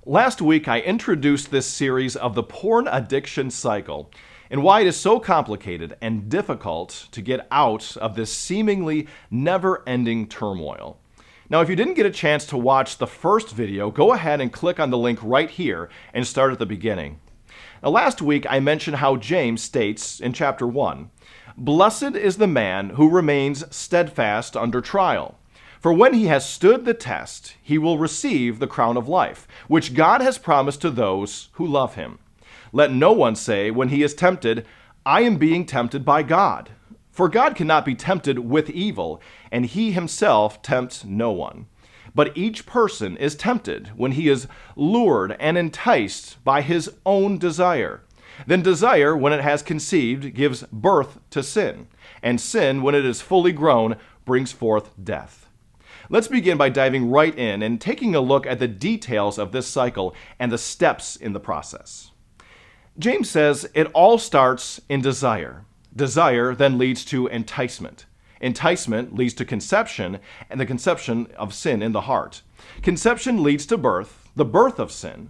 Last week, I introduced this series of the porn addiction cycle and why it is so complicated and difficult to get out of this seemingly never-ending turmoil. Now, if you didn't get a chance to watch the first video, go ahead and click on the link right here and start at the beginning. Now, last week, I mentioned how James states in chapter 1, "Blessed is the man who remains steadfast under trial. For when he has stood the test, he will receive the crown of life, which God has promised to those who love him. Let no one say when he is tempted, 'I am being tempted by God.' For God cannot be tempted with evil, and he himself tempts no one. But each person is tempted when he is lured and enticed by his own desire. Then desire, when it has conceived, gives birth to sin, and sin, when it is fully grown, brings forth death." Let's begin by diving right in and taking a look at the details of this cycle and the steps in the process. James says it all starts in desire. Desire then leads to enticement. Enticement leads to conception, and the conception of sin in the heart. Conception leads to birth, the birth of sin.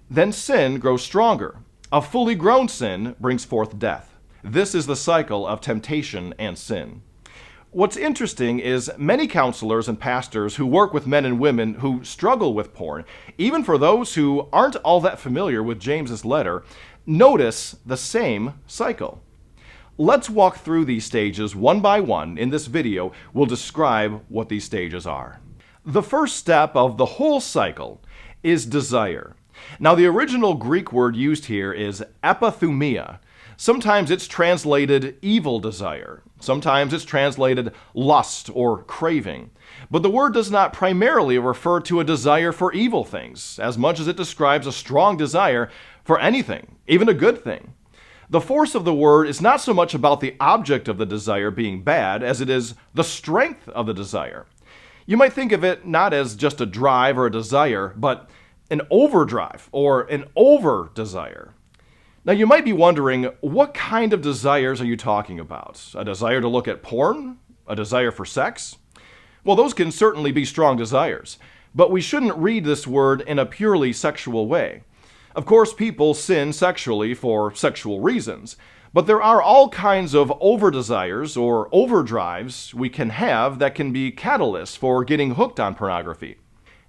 Then sin grows stronger. A fully grown sin brings forth death. This is the cycle of temptation and sin. What's interesting is many counselors and pastors who work with men and women who struggle with porn, even for those who aren't all that familiar with James's letter, notice the same cycle. Let's walk through these stages one by one. In this video, we'll describe what these stages are. The first step of the whole cycle is desire. Now, the original Greek word used here is epithumia. Sometimes it's translated evil desire. Sometimes it's translated lust or craving. But the word does not primarily refer to a desire for evil things, as much as it describes a strong desire for anything, even a good thing. The force of the word is not so much about the object of the desire being bad as it is the strength of the desire. You might think of it not as just a drive or a desire, but an overdrive or an over-desire. Now, you might be wondering, what kind of desires are you talking about? A desire to look at porn? A desire for sex? Well, those can certainly be strong desires, but we shouldn't read this word in a purely sexual way. Of course, people sin sexually for sexual reasons, but there are all kinds of over-desires or overdrives we can have that can be catalysts for getting hooked on pornography.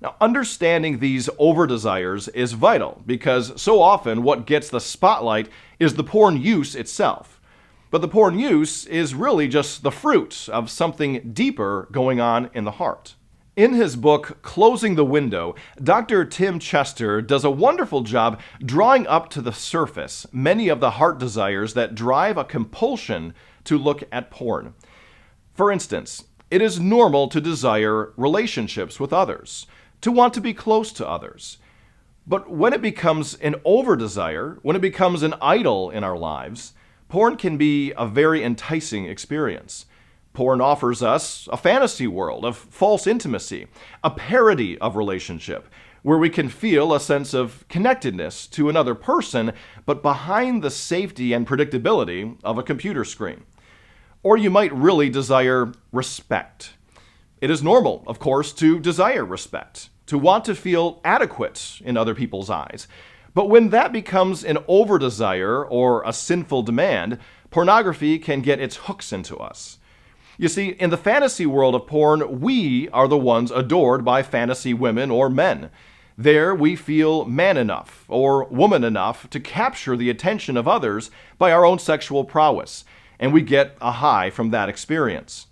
Now, understanding these over-desires is vital because so often what gets the spotlight is the porn use itself. But the porn use is really just the fruit of something deeper going on in the heart. In his book, Closing the Window, Dr. Tim Chester does a wonderful job drawing up to the surface many of the heart desires that drive a compulsion to look at porn. For instance, it is normal to desire relationships with others, to want to be close to others. But when it becomes an over-desire, when it becomes an idol in our lives, porn can be a very enticing experience. Porn offers us a fantasy world of false intimacy, a parody of relationship, where we can feel a sense of connectedness to another person, but behind the safety and predictability of a computer screen. Or you might really desire respect. It is normal, of course, to desire respect, to want to feel adequate in other people's eyes. But when that becomes an over-desire or a sinful demand, pornography can get its hooks into us. You see, in the fantasy world of porn, we are the ones adored by fantasy women or men. There we feel man enough or woman enough to capture the attention of others by our own sexual prowess, and we get a high from that experience.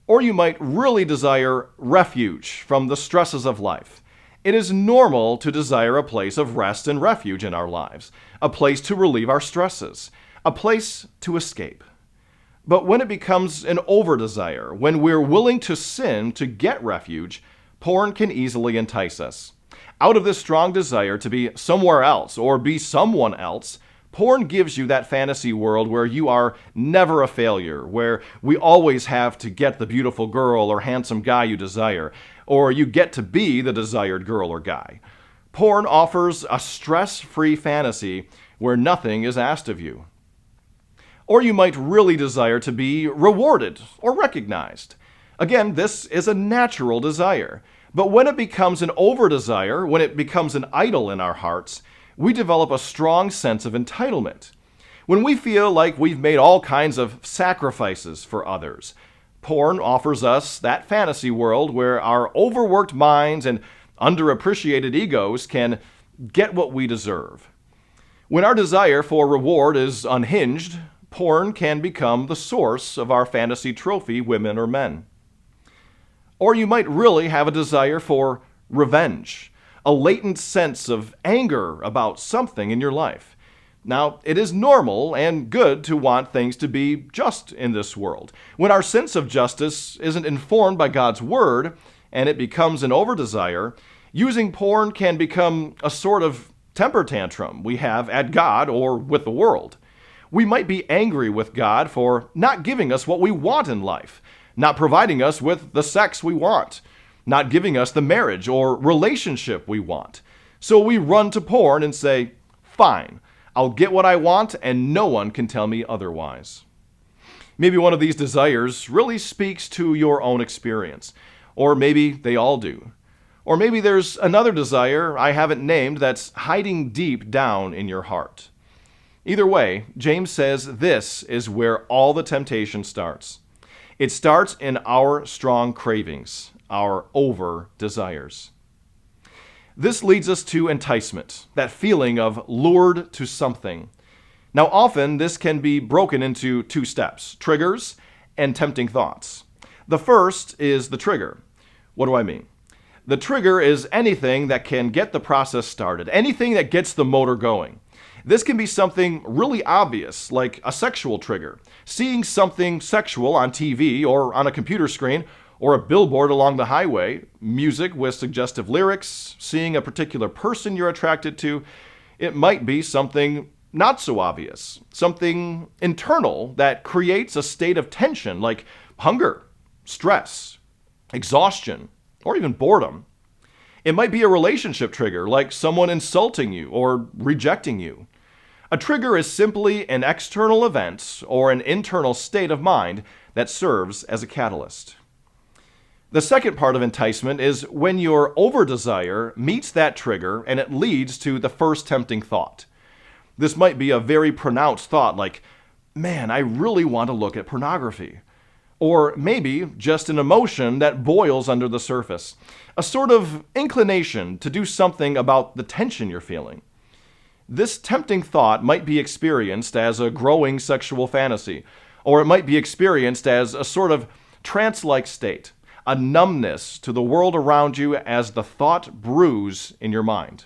Or you might really desire refuge from the stresses of life. It is normal to desire a place of rest and refuge in our lives, a place to relieve our stresses, a place to escape. But when it becomes an over-desire, when we're willing to sin to get refuge, porn can easily entice us. Out of this strong desire to be somewhere else or be someone else, porn gives you that fantasy world where you are never a failure, where we always have to get the beautiful girl or handsome guy you desire, or you get to be the desired girl or guy. Porn offers a stress-free fantasy where nothing is asked of you. Or you might really desire to be rewarded or recognized. Again, this is a natural desire, But when it becomes an over-desire, when it becomes an idol in our hearts, we develop a strong sense of entitlement. When we feel like we've made all kinds of sacrifices for others, porn offers us that fantasy world where our overworked minds and underappreciated egos can get what we deserve. When our desire for reward is unhinged, porn can become the source of our fantasy trophy women or men. Or you might really have a desire for revenge, a latent sense of anger about something in your life. Now, it is normal and good to want things to be just in this world. When our sense of justice isn't informed by God's word and it becomes an over-desire, using porn can become a sort of temper tantrum we have at God or with the world. We might be angry with God for not giving us what we want in life, not providing us with the sex we want, not giving us the marriage or relationship we want. So we run to porn and say, fine, I'll get what I want and no one can tell me otherwise. Maybe one of these desires really speaks to your own experience, or maybe they all do. Or maybe there's another desire I haven't named that's hiding deep down in your heart. Either way, James says this is where all the temptation starts. It starts in our strong cravings, our over-desires. This leads us to enticement, that feeling of lured to something. Now, often this can be broken into two steps, triggers and tempting thoughts. The first is the trigger. What do I mean? The trigger is anything that can get the process started, anything that gets the motor going. This can be something really obvious, like a sexual trigger, seeing something sexual on TV or on a computer screen, or a billboard along the highway, music with suggestive lyrics, seeing a particular person you're attracted to. It might be something not so obvious, something internal that creates a state of tension like hunger, stress, exhaustion, or even boredom. It might be a relationship trigger like someone insulting you or rejecting you. A trigger is simply an external event or an internal state of mind that serves as a catalyst. The second part of enticement is when your over-desire meets that trigger and it leads to the first tempting thought. This might be a very pronounced thought like, man, I really want to look at pornography. Or maybe just an emotion that boils under the surface, a sort of inclination to do something about the tension you're feeling. This tempting thought might be experienced as a growing sexual fantasy, or it might be experienced as a sort of trance-like state, a numbness to the world around you as the thought brews in your mind.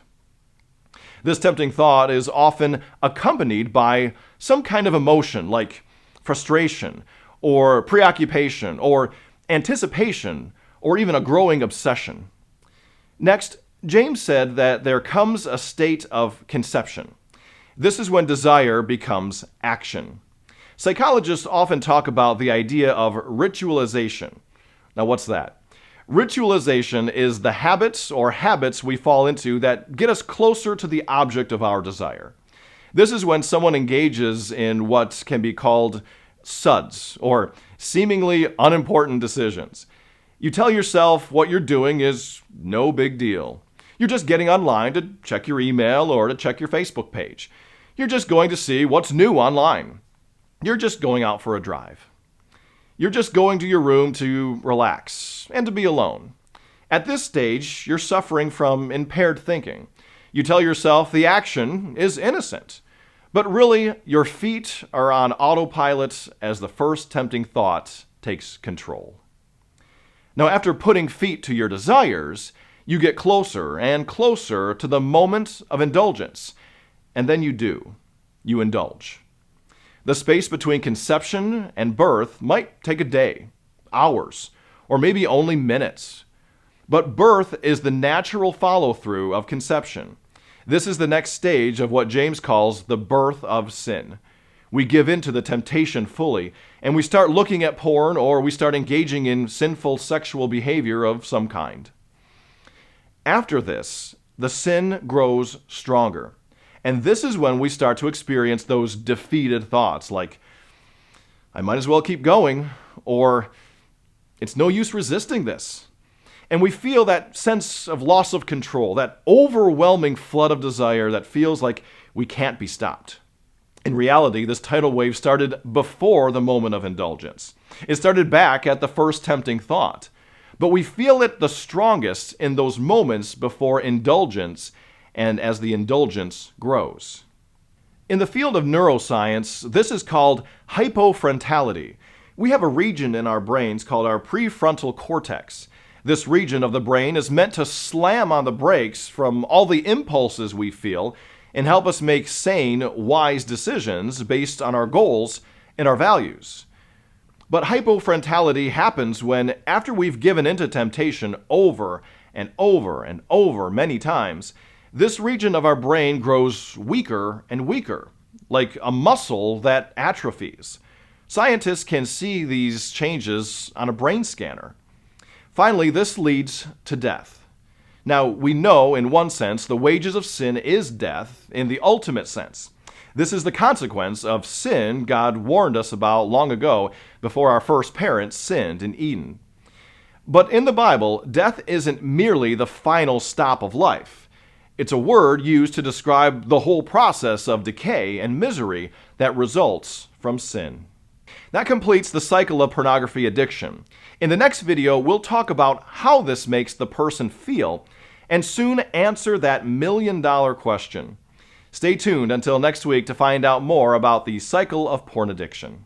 This tempting thought is often accompanied by some kind of emotion like frustration, or preoccupation, or anticipation, or even a growing obsession. Next, James said that there comes a state of conception. This is when desire becomes action. Psychologists often talk about the idea of ritualization. Now, what's that? Ritualization is the habits or habits we fall into that get us closer to the object of our desire. This is when someone engages in what can be called SUDs, or seemingly unimportant decisions. You tell yourself what you're doing is no big deal. You're just getting online to check your email or to check your Facebook page. You're just going to see what's new online. You're just going out for a drive. You're just going to your room to relax and to be alone. At this stage, you're suffering from impaired thinking. You tell yourself the action is innocent, but really your feet are on autopilot as the first tempting thought takes control. Now, after putting feet to your desires, you get closer and closer to the moment of indulgence, and then you indulge. The space between conception and birth might take a day, hours, or maybe only minutes. But birth is the natural follow-through of conception. This is the next stage of what James calls the birth of sin. We give in to the temptation fully, and we start looking at porn or we start engaging in sinful sexual behavior of some kind. After this, the sin grows stronger. And this is when we start to experience those defeated thoughts like, I might as well keep going, or it's no use resisting this. And we feel that sense of loss of control, that overwhelming flood of desire that feels like we can't be stopped. In reality, this tidal wave started before the moment of indulgence. It started back at the first tempting thought. But we feel it the strongest in those moments before indulgence and as the indulgence grows. In the field of neuroscience, this is called hypofrontality. We have a region in our brains called our prefrontal cortex. This region of the brain is meant to slam on the brakes from all the impulses we feel and help us make sane, wise decisions based on our goals and our values. But hypofrontality happens when, after we've given into temptation over and over and over many times, this region of our brain grows weaker and weaker, like a muscle that atrophies. Scientists can see these changes on a brain scanner. Finally, this leads to death. Now, we know, in one sense, the wages of sin is death in the ultimate sense. This is the consequence of sin God warned us about long ago before our first parents sinned in Eden. But in the Bible, death isn't merely the final stop of life. It's a word used to describe the whole process of decay and misery that results from sin. That completes the cycle of pornography addiction. In the next video, we'll talk about how this makes the person feel and soon answer that million-dollar question. Stay tuned until next week to find out more about the cycle of porn addiction.